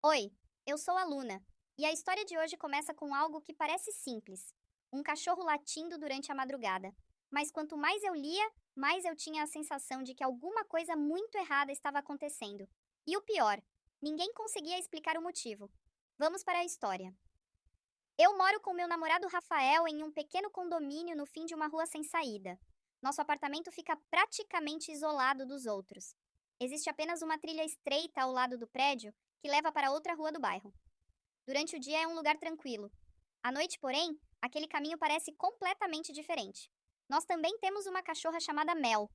Oi, eu sou a Luna, e a história de hoje começa com algo que parece simples: um cachorro latindo durante a madrugada. Mas quanto mais eu lia, mais eu tinha a sensação de que alguma coisa muito errada estava acontecendo. E o pior, ninguém conseguia explicar o motivo. Vamos para a história. Eu moro com meu namorado Rafael em um pequeno condomínio no fim de uma rua sem saída. Nosso apartamento fica praticamente isolado dos outros. Existe apenas uma trilha estreita ao lado do prédio que leva para outra rua do bairro. Durante o dia é um lugar tranquilo. À noite, porém, aquele caminho parece completamente diferente. Nós também temos uma cachorra chamada Mel.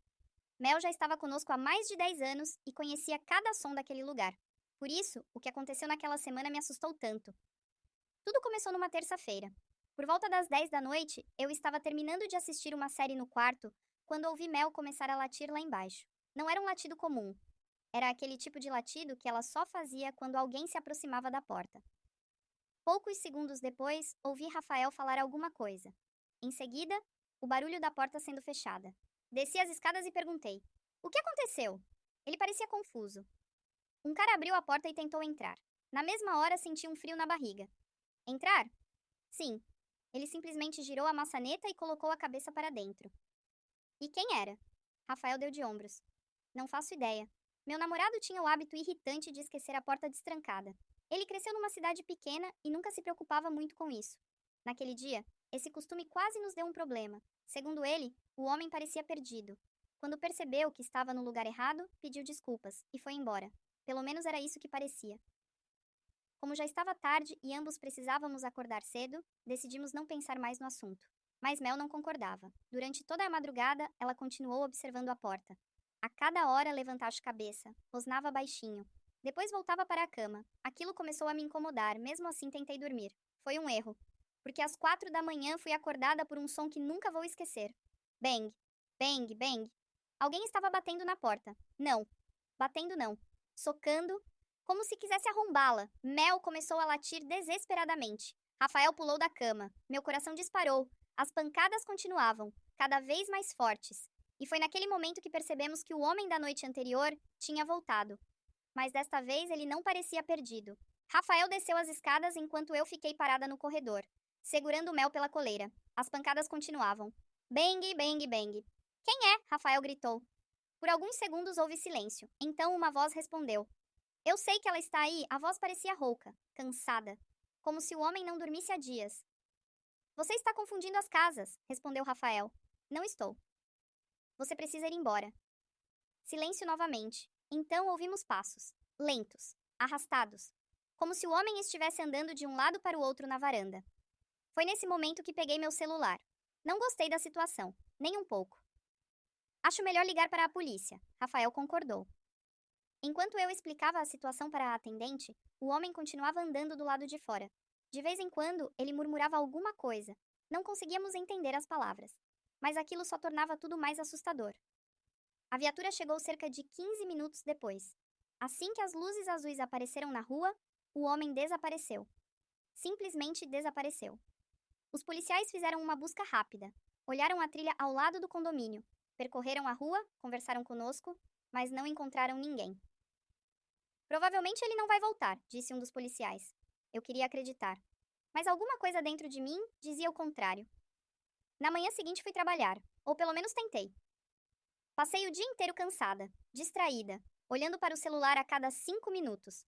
Mel já estava conosco há mais de 10 anos e conhecia cada som daquele lugar. Por isso, o que aconteceu naquela semana me assustou tanto. Tudo começou numa terça-feira. Por volta das 10 da noite, eu estava terminando de assistir uma série no quarto quando ouvi Mel começar a latir lá embaixo. Não era um latido comum. Era aquele tipo de latido que ela só fazia quando alguém se aproximava da porta. Poucos segundos depois, ouvi Rafael falar alguma coisa. Em seguida, o barulho da porta sendo fechada. Desci as escadas e perguntei: O que aconteceu? Ele parecia confuso. Um cara abriu a porta e tentou entrar. Na mesma hora, senti um frio na barriga. Entrar? Sim. Ele simplesmente girou a maçaneta e colocou a cabeça para dentro. E quem era? Rafael deu de ombros. Não faço ideia. Meu namorado tinha o hábito irritante de esquecer a porta destrancada. Ele cresceu numa cidade pequena e nunca se preocupava muito com isso. Naquele dia, esse costume quase nos deu um problema. Segundo ele, o homem parecia perdido. Quando percebeu que estava no lugar errado, pediu desculpas e foi embora. Pelo menos era isso que parecia. Como já estava tarde e ambos precisávamos acordar cedo, decidimos não pensar mais no assunto. Mas Mel não concordava. Durante toda a madrugada, ela continuou observando a porta. A cada hora levantava a cabeça, rosnava baixinho. Depois voltava para a cama. Aquilo começou a me incomodar, mesmo assim tentei dormir. Foi um erro, porque às 4 da manhã fui acordada por um som que nunca vou esquecer. Bang, bang, bang. Alguém estava batendo na porta. Não, batendo não. Socando, como se quisesse arrombá-la. Mel começou a latir desesperadamente. Rafael pulou da cama. Meu coração disparou. As pancadas continuavam, cada vez mais fortes. E foi naquele momento que percebemos que o homem da noite anterior tinha voltado. Mas desta vez ele não parecia perdido. Rafael desceu as escadas enquanto eu fiquei parada no corredor, segurando Mel pela coleira. As pancadas continuavam. Bang, bang, bang. Quem é? Rafael gritou. Por alguns segundos houve silêncio. Então uma voz respondeu. Eu sei que ela está aí. A voz parecia rouca, cansada, como se o homem não dormisse há dias. Você está confundindo as casas, respondeu Rafael. Não estou. Você precisa ir embora. Silêncio novamente. Então ouvimos passos, lentos, arrastados, como se o homem estivesse andando de um lado para o outro na varanda. Foi nesse momento que peguei meu celular. Não gostei da situação, nem um pouco. Acho melhor ligar para a polícia, Rafael concordou. Enquanto eu explicava a situação para a atendente, o homem continuava andando do lado de fora. De vez em quando, ele murmurava alguma coisa. Não conseguíamos entender as palavras, mas aquilo só tornava tudo mais assustador. A viatura chegou cerca de 15 minutos depois. Assim que as luzes azuis apareceram na rua, o homem desapareceu. Simplesmente desapareceu. Os policiais fizeram uma busca rápida. Olharam a trilha ao lado do condomínio. Percorreram a rua, conversaram conosco, mas não encontraram ninguém. Provavelmente ele não vai voltar, disse um dos policiais. Eu queria acreditar. Mas alguma coisa dentro de mim dizia o contrário. Na manhã seguinte fui trabalhar, ou pelo menos tentei. Passei o dia inteiro cansada, distraída, olhando para o celular a cada 5 minutos.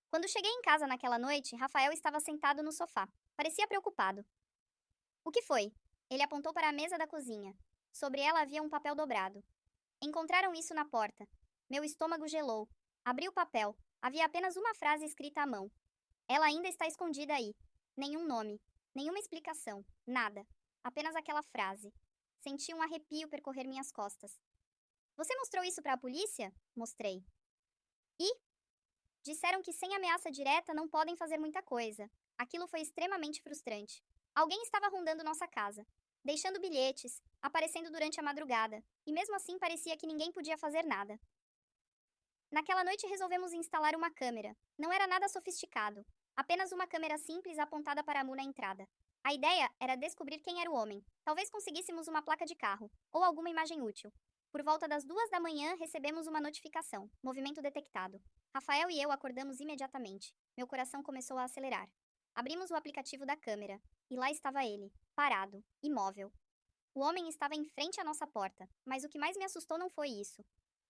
Quando cheguei em casa naquela noite, Rafael estava sentado no sofá. Parecia preocupado. O que foi? Ele apontou para a mesa da cozinha. Sobre ela havia um papel dobrado. Encontraram isso na porta. Meu estômago gelou. Abri o papel. Havia apenas uma frase escrita à mão. Ela ainda está escondida aí. Nenhum nome, nenhuma explicação, nada. Apenas aquela frase. Senti um arrepio percorrer minhas costas. Você mostrou isso para a polícia? Mostrei. E? Disseram que sem ameaça direta não podem fazer muita coisa. Aquilo foi extremamente frustrante. Alguém estava rondando nossa casa, deixando bilhetes, aparecendo durante a madrugada, e mesmo assim parecia que ninguém podia fazer nada. Naquela noite resolvemos instalar uma câmera. Não era nada sofisticado, apenas uma câmera simples apontada para a mu na entrada. A ideia era descobrir quem era o homem. Talvez conseguíssemos uma placa de carro, ou alguma imagem útil. Por volta das 2 da manhã, recebemos uma notificação. Movimento detectado. Rafael e eu acordamos imediatamente. Meu coração começou a acelerar. Abrimos o aplicativo da câmera. E lá estava ele, parado, imóvel. O homem estava em frente à nossa porta, mas o que mais me assustou não foi isso.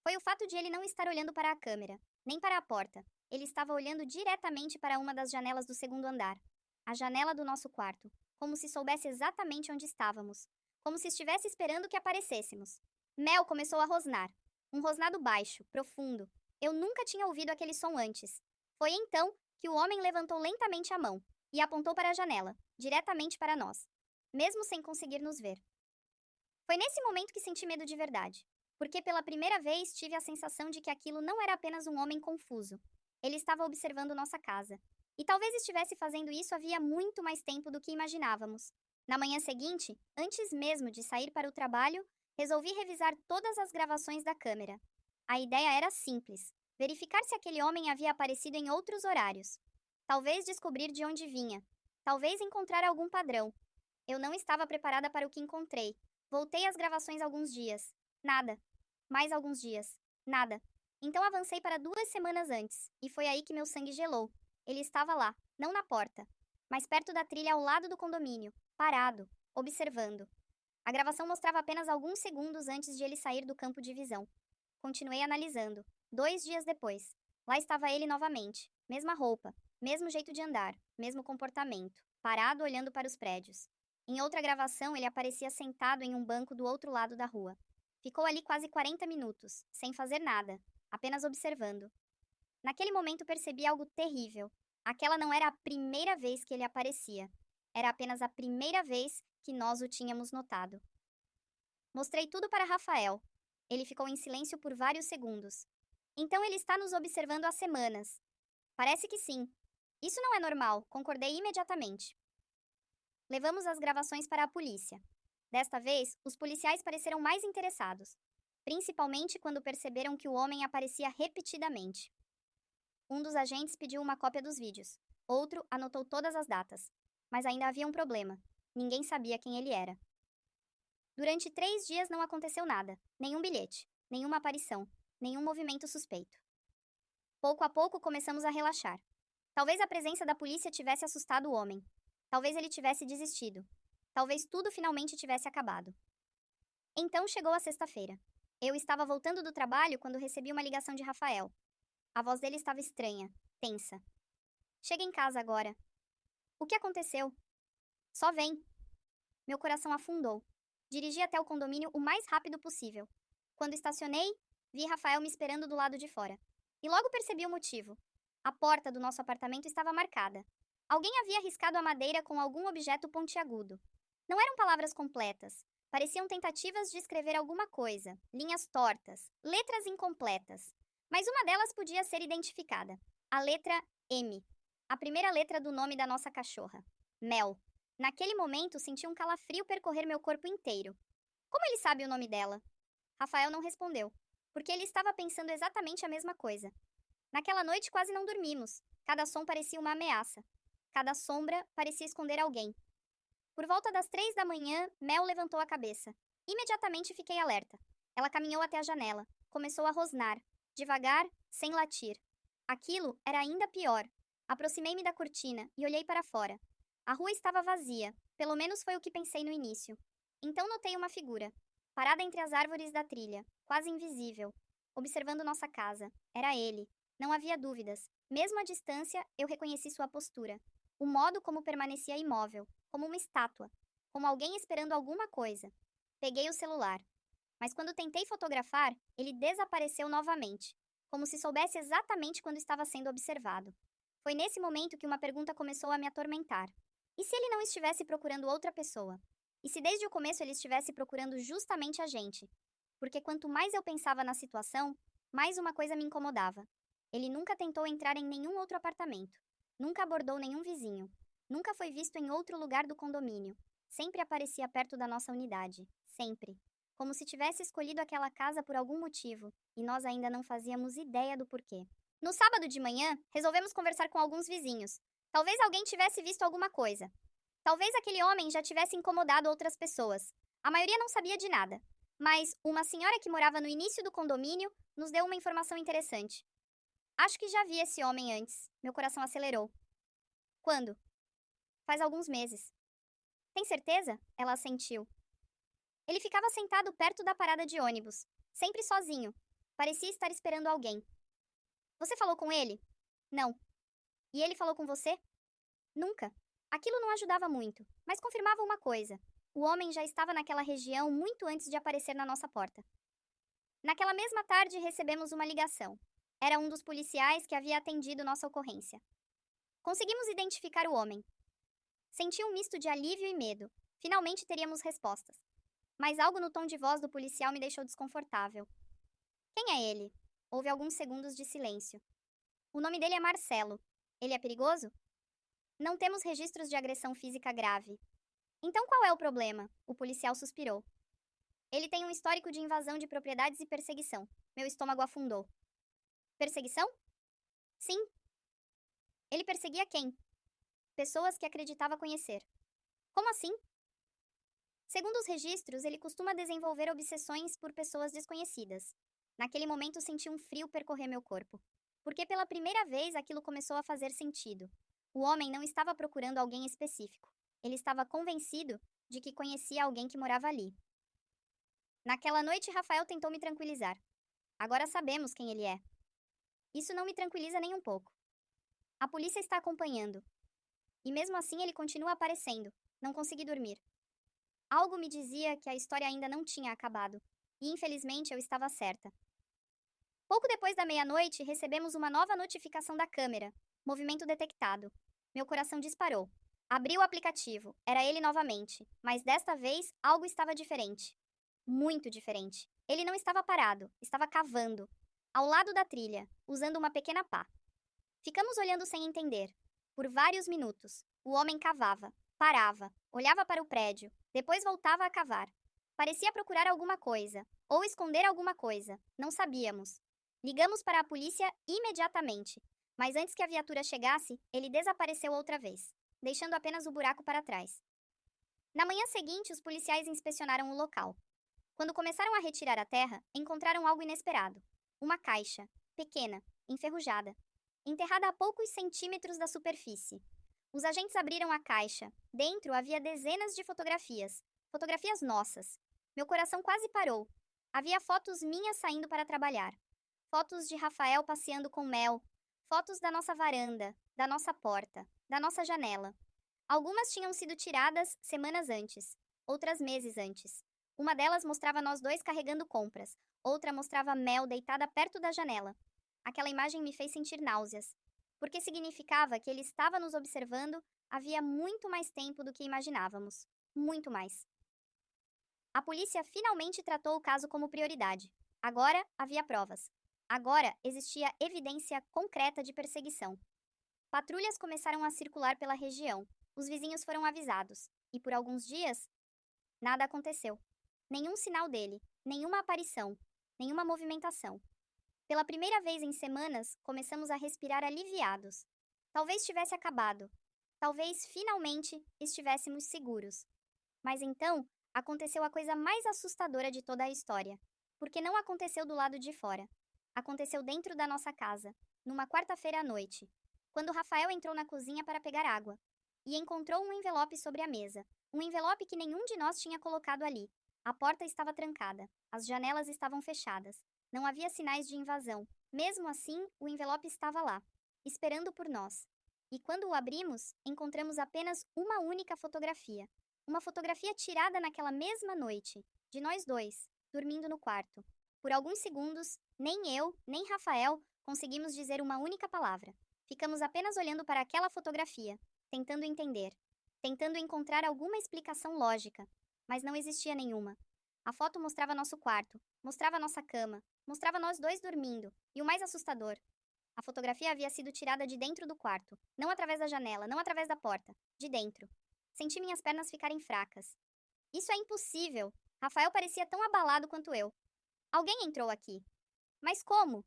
Foi o fato de ele não estar olhando para a câmera, nem para a porta. Ele estava olhando diretamente para uma das janelas do segundo andar. A janela do nosso quarto, como se soubesse exatamente onde estávamos. Como se estivesse esperando que aparecêssemos. Mel começou a rosnar. Um rosnado baixo, profundo. Eu nunca tinha ouvido aquele som antes. Foi então que o homem levantou lentamente a mão e apontou para a janela, diretamente para nós, mesmo sem conseguir nos ver. Foi nesse momento que senti medo de verdade, porque pela primeira vez tive a sensação de que aquilo não era apenas um homem confuso. Ele estava observando nossa casa. E talvez estivesse fazendo isso havia muito mais tempo do que imaginávamos. Na manhã seguinte, antes mesmo de sair para o trabalho, resolvi revisar todas as gravações da câmera. A ideia era simples: verificar se aquele homem havia aparecido em outros horários. Talvez descobrir de onde vinha. Talvez encontrar algum padrão. Eu não estava preparada para o que encontrei. Voltei às gravações alguns dias. Nada. Mais alguns dias. Nada. Então avancei para 2 semanas antes, e foi aí que meu sangue gelou. Ele estava lá, não na porta, mas perto da trilha ao lado do condomínio, parado, observando. A gravação mostrava apenas alguns segundos antes de ele sair do campo de visão. Continuei analisando. 2 dias depois, lá estava ele novamente. Mesma roupa, mesmo jeito de andar, mesmo comportamento, parado olhando para os prédios. Em outra gravação, ele aparecia sentado em um banco do outro lado da rua. Ficou ali quase 40 minutos, sem fazer nada, apenas observando. Naquele momento percebi algo terrível. Aquela não era a primeira vez que ele aparecia. Era apenas a primeira vez que nós o tínhamos notado. Mostrei tudo para Rafael. Ele ficou em silêncio por vários segundos. Então ele está nos observando há semanas. Parece que sim. Isso não é normal, concordei imediatamente. Levamos as gravações para a polícia. Desta vez, os policiais pareceram mais interessados, principalmente quando perceberam que o homem aparecia repetidamente. Um dos agentes pediu uma cópia dos vídeos. Outro anotou todas as datas. Mas ainda havia um problema. Ninguém sabia quem ele era. Durante 3 dias não aconteceu nada. Nenhum bilhete, nenhuma aparição, nenhum movimento suspeito. Pouco a pouco começamos a relaxar. Talvez a presença da polícia tivesse assustado o homem. Talvez ele tivesse desistido. Talvez tudo finalmente tivesse acabado. Então chegou a sexta-feira. Eu estava voltando do trabalho quando recebi uma ligação de Rafael. A voz dele estava estranha, tensa. Chega em casa agora. O que aconteceu? Só vem. Meu coração afundou. Dirigi até o condomínio o mais rápido possível. Quando estacionei, vi Rafael me esperando do lado de fora. E logo percebi o motivo. A porta do nosso apartamento estava marcada. Alguém havia riscado a madeira com algum objeto pontiagudo. Não eram palavras completas. Pareciam tentativas de escrever alguma coisa, linhas tortas, letras incompletas. Mas uma delas podia ser identificada. A letra M. A primeira letra do nome da nossa cachorra. Mel. Naquele momento, senti um calafrio percorrer meu corpo inteiro. Como ele sabe o nome dela? Rafael não respondeu, porque ele estava pensando exatamente a mesma coisa. Naquela noite quase não dormimos. Cada som parecia uma ameaça. Cada sombra parecia esconder alguém. Por volta das 3 da manhã, Mel levantou a cabeça. Imediatamente fiquei alerta. Ela caminhou até a janela. Começou a rosnar. Devagar, sem latir. Aquilo era ainda pior. Aproximei-me da cortina e olhei para fora. A rua estava vazia, pelo menos foi o que pensei no início. Então notei uma figura, parada entre as árvores da trilha, quase invisível, observando nossa casa. Era ele. Não havia dúvidas. Mesmo à distância, eu reconheci sua postura. O modo como permanecia imóvel, como uma estátua, como alguém esperando alguma coisa. Peguei o celular. Mas quando tentei fotografar, ele desapareceu novamente, como se soubesse exatamente quando estava sendo observado. Foi nesse momento que uma pergunta começou a me atormentar. E se ele não estivesse procurando outra pessoa? E se desde o começo ele estivesse procurando justamente a gente? Porque quanto mais eu pensava na situação, mais uma coisa me incomodava. Ele nunca tentou entrar em nenhum outro apartamento. Nunca abordou nenhum vizinho. Nunca foi visto em outro lugar do condomínio. Sempre aparecia perto da nossa unidade. Sempre. Como se tivesse escolhido aquela casa por algum motivo, e nós ainda não fazíamos ideia do porquê. No sábado de manhã, resolvemos conversar com alguns vizinhos. Talvez alguém tivesse visto alguma coisa. Talvez aquele homem já tivesse incomodado outras pessoas. A maioria não sabia de nada. Mas uma senhora que morava no início do condomínio nos deu uma informação interessante. Acho que já vi esse homem antes. Meu coração acelerou. Quando? Faz alguns meses. Tem certeza? Ela assentiu. Ele ficava sentado perto da parada de ônibus, sempre sozinho. Parecia estar esperando alguém. Você falou com ele? Não. E ele falou com você? Nunca. Aquilo não ajudava muito, mas confirmava uma coisa. O homem já estava naquela região muito antes de aparecer na nossa porta. Naquela mesma tarde recebemos uma ligação. Era um dos policiais que havia atendido nossa ocorrência. Conseguimos identificar o homem. Senti um misto de alívio e medo. Finalmente teríamos respostas. Mas algo no tom de voz do policial me deixou desconfortável. Quem é ele? Houve alguns segundos de silêncio. O nome dele é Marcelo. Ele é perigoso? Não temos registros de agressão física grave. Então qual é o problema? O policial suspirou. Ele tem um histórico de invasão de propriedades e perseguição. Meu estômago afundou. Perseguição? Sim. Ele perseguia quem? Pessoas que acreditava conhecer. Como assim? Segundo os registros, ele costuma desenvolver obsessões por pessoas desconhecidas. Naquele momento senti um frio percorrer meu corpo, porque pela primeira vez aquilo começou a fazer sentido. O homem não estava procurando alguém específico. Ele estava convencido de que conhecia alguém que morava ali. Naquela noite, Rafael tentou me tranquilizar. Agora sabemos quem ele é. Isso não me tranquiliza nem um pouco. A polícia está acompanhando. E mesmo assim ele continua aparecendo. Não consegui dormir. Algo me dizia que a história ainda não tinha acabado. E infelizmente eu estava certa. Pouco depois da meia-noite, recebemos uma nova notificação da câmera. Movimento detectado. Meu coração disparou. Abri o aplicativo. Era ele novamente. Mas desta vez, algo estava diferente. Muito diferente. Ele não estava parado. Estava cavando. Ao lado da trilha, usando uma pequena pá. Ficamos olhando sem entender. Por vários minutos. O homem cavava. Parava. Olhava para o prédio. Depois voltava a cavar. Parecia procurar alguma coisa. Ou esconder alguma coisa. Não sabíamos. Ligamos para a polícia imediatamente. Mas antes que a viatura chegasse, ele desapareceu outra vez, deixando apenas o buraco para trás. Na manhã seguinte, os policiais inspecionaram o local. Quando começaram a retirar a terra, encontraram algo inesperado. Uma caixa, pequena, enferrujada, enterrada a poucos centímetros da superfície. Os agentes abriram a caixa. Dentro havia dezenas de fotografias. Fotografias nossas. Meu coração quase parou. Havia fotos minhas saindo para trabalhar. Fotos de Rafael passeando com Mel. Fotos da nossa varanda, da nossa porta, da nossa janela. Algumas tinham sido tiradas semanas antes, outras meses antes. Uma delas mostrava nós dois carregando compras, outra mostrava Mel deitada perto da janela. Aquela imagem me fez sentir náuseas, porque significava que ele estava nos observando havia muito mais tempo do que imaginávamos. Muito mais. A polícia finalmente tratou o caso como prioridade. Agora havia provas. Agora existia evidência concreta de perseguição. Patrulhas começaram a circular pela região. Os vizinhos foram avisados. E por alguns dias, nada aconteceu. Nenhum sinal dele, nenhuma aparição, nenhuma movimentação. Pela primeira vez em semanas, começamos a respirar aliviados. Talvez tivesse acabado. Talvez finalmente estivéssemos seguros. Mas então, aconteceu a coisa mais assustadora de toda a história. Porque não aconteceu do lado de fora. Aconteceu dentro da nossa casa, numa quarta-feira à noite, quando Rafael entrou na cozinha para pegar água e encontrou um envelope sobre a mesa. Um envelope que nenhum de nós tinha colocado ali. A porta estava trancada, as janelas estavam fechadas. Não havia sinais de invasão. Mesmo assim, o envelope estava lá, esperando por nós. E quando o abrimos, encontramos apenas uma única fotografia. Uma fotografia tirada naquela mesma noite, de nós dois, dormindo no quarto. Por alguns segundos, nem eu, nem Rafael conseguimos dizer uma única palavra. Ficamos apenas olhando para aquela fotografia, tentando entender, tentando encontrar alguma explicação lógica, mas não existia nenhuma. A foto mostrava nosso quarto, mostrava nossa cama, mostrava nós dois dormindo, e o mais assustador, a fotografia havia sido tirada de dentro do quarto, não através da janela, não através da porta, de dentro. Senti minhas pernas ficarem fracas. Isso é impossível! Rafael parecia tão abalado quanto eu. Alguém entrou aqui. Mas como?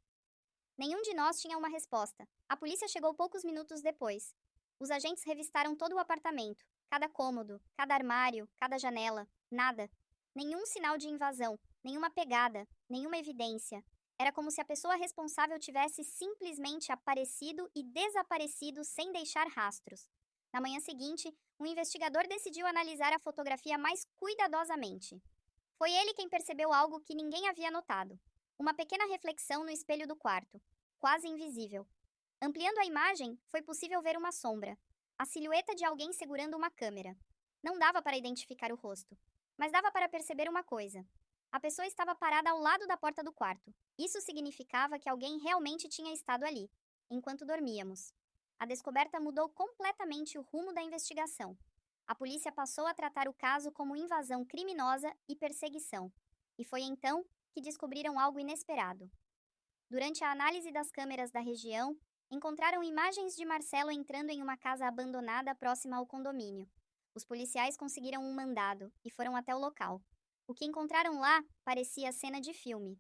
Nenhum de nós tinha uma resposta. A polícia chegou poucos minutos depois. Os agentes revistaram todo o apartamento, cada cômodo, cada armário, cada janela. Nada. Nenhum sinal de invasão, nenhuma pegada, nenhuma evidência. Era como se a pessoa responsável tivesse simplesmente aparecido e desaparecido sem deixar rastros. Na manhã seguinte, um investigador decidiu analisar a fotografia mais cuidadosamente. Foi ele quem percebeu algo que ninguém havia notado: uma pequena reflexão no espelho do quarto, quase invisível. Ampliando a imagem, foi possível ver uma sombra, a silhueta de alguém segurando uma câmera. Não dava para identificar o rosto, mas dava para perceber uma coisa: a pessoa estava parada ao lado da porta do quarto. Isso significava que alguém realmente tinha estado ali, enquanto dormíamos. A descoberta mudou completamente o rumo da investigação. A polícia passou a tratar o caso como invasão criminosa e perseguição. E foi então que descobriram algo inesperado. Durante a análise das câmeras da região, encontraram imagens de Marcelo entrando em uma casa abandonada próxima ao condomínio. Os policiais conseguiram um mandado e foram até o local. O que encontraram lá parecia cena de filme.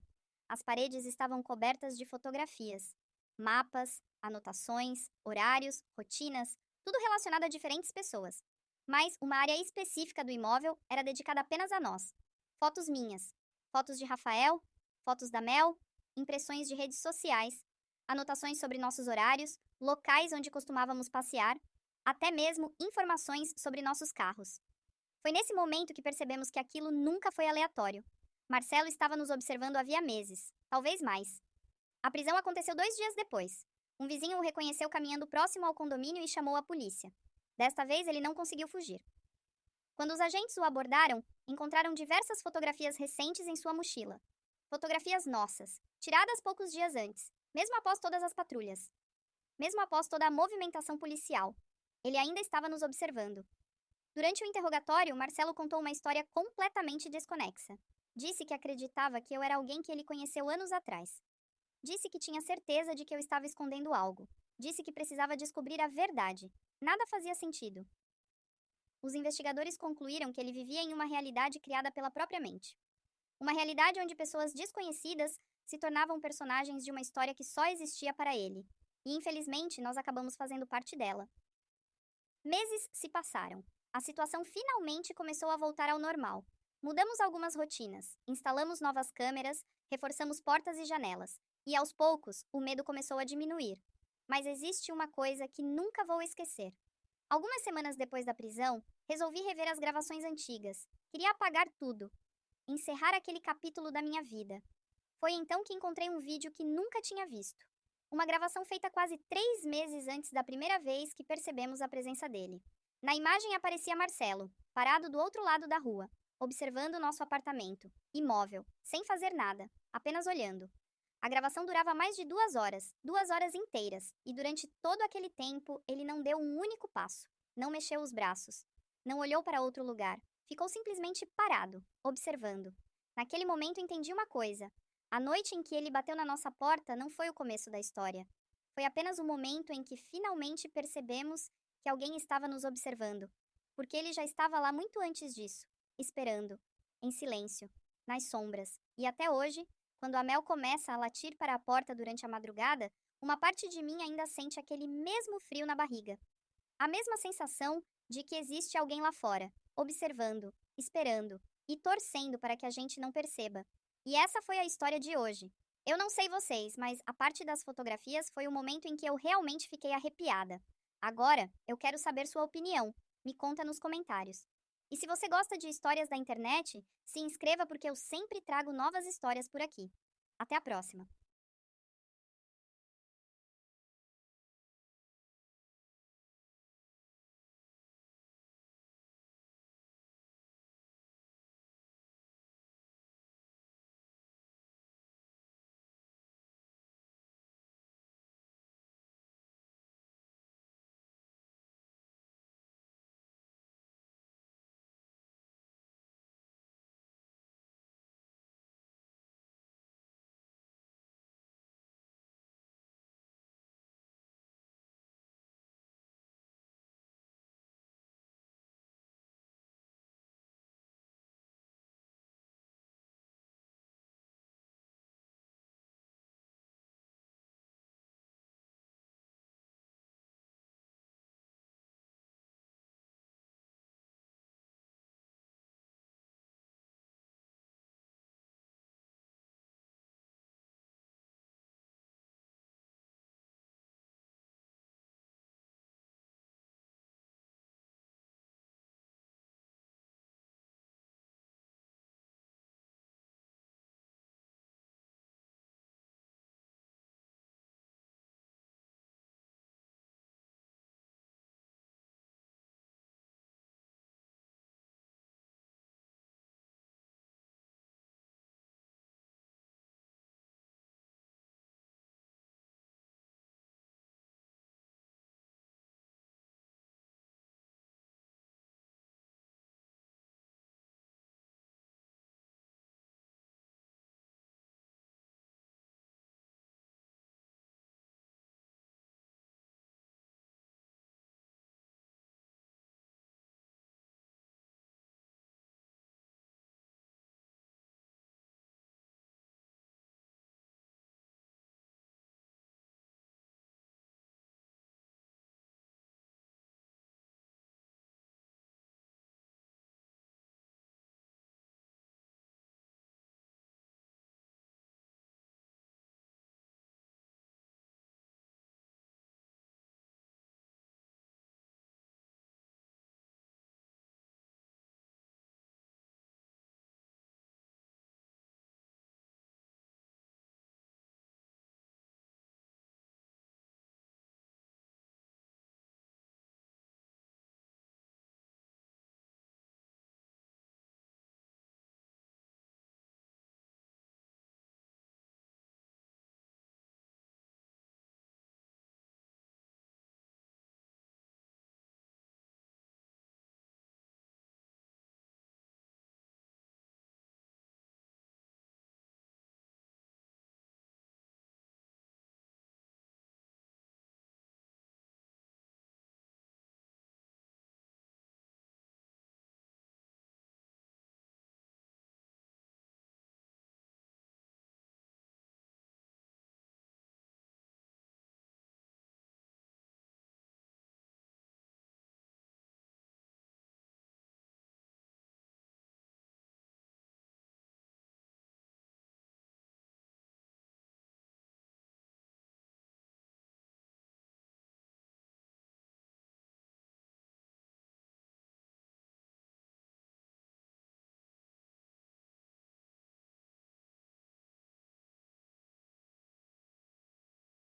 As paredes estavam cobertas de fotografias, mapas, anotações, horários, rotinas, tudo relacionado a diferentes pessoas. Mas uma área específica do imóvel era dedicada apenas a nós. Fotos minhas, fotos de Rafael, fotos da Mel, impressões de redes sociais, anotações sobre nossos horários, locais onde costumávamos passear, até mesmo informações sobre nossos carros. Foi nesse momento que percebemos que aquilo nunca foi aleatório. Marcelo estava nos observando havia meses, talvez mais. A prisão aconteceu 2 dias depois. Um vizinho o reconheceu caminhando próximo ao condomínio e chamou a polícia. Desta vez, ele não conseguiu fugir. Quando os agentes o abordaram, encontraram diversas fotografias recentes em sua mochila. Fotografias nossas, tiradas poucos dias antes, mesmo após todas as patrulhas. Mesmo após toda a movimentação policial. Ele ainda estava nos observando. Durante o interrogatório, Marcelo contou uma história completamente desconexa. Disse que acreditava que eu era alguém que ele conheceu anos atrás. Disse que tinha certeza de que eu estava escondendo algo. Disse que precisava descobrir a verdade. Nada fazia sentido. Os investigadores concluíram que ele vivia em uma realidade criada pela própria mente. Uma realidade onde pessoas desconhecidas se tornavam personagens de uma história que só existia para ele. E infelizmente, nós acabamos fazendo parte dela. Meses se passaram. A situação finalmente começou a voltar ao normal. Mudamos algumas rotinas, instalamos novas câmeras, reforçamos portas e janelas. E aos poucos, o medo começou a diminuir. Mas existe uma coisa que nunca vou esquecer. Algumas semanas depois da prisão, resolvi rever as gravações antigas. Queria apagar tudo. Encerrar aquele capítulo da minha vida. Foi então que encontrei um vídeo que nunca tinha visto. Uma gravação feita quase 3 meses antes da primeira vez que percebemos a presença dele. Na imagem aparecia Marcelo, parado do outro lado da rua, observando nosso apartamento, imóvel, sem fazer nada, apenas olhando. A gravação durava mais de 2 horas, 2 horas inteiras, e durante todo aquele tempo ele não deu um único passo, não mexeu os braços, não olhou para outro lugar, ficou simplesmente parado, observando. Naquele momento entendi uma coisa: a noite em que ele bateu na nossa porta não foi o começo da história. Foi apenas o momento em que finalmente percebemos que alguém estava nos observando, porque ele já estava lá muito antes disso, esperando, em silêncio, nas sombras, e até hoje, quando a Mel começa a latir para a porta durante a madrugada, uma parte de mim ainda sente aquele mesmo frio na barriga. A mesma sensação de que existe alguém lá fora, observando, esperando e torcendo para que a gente não perceba. E essa foi a história de hoje. Eu não sei vocês, mas a parte das fotografias foi o momento em que eu realmente fiquei arrepiada. Agora, eu quero saber sua opinião. Me conta nos comentários. E se você gosta de histórias da internet, se inscreva porque eu sempre trago novas histórias por aqui. Até a próxima!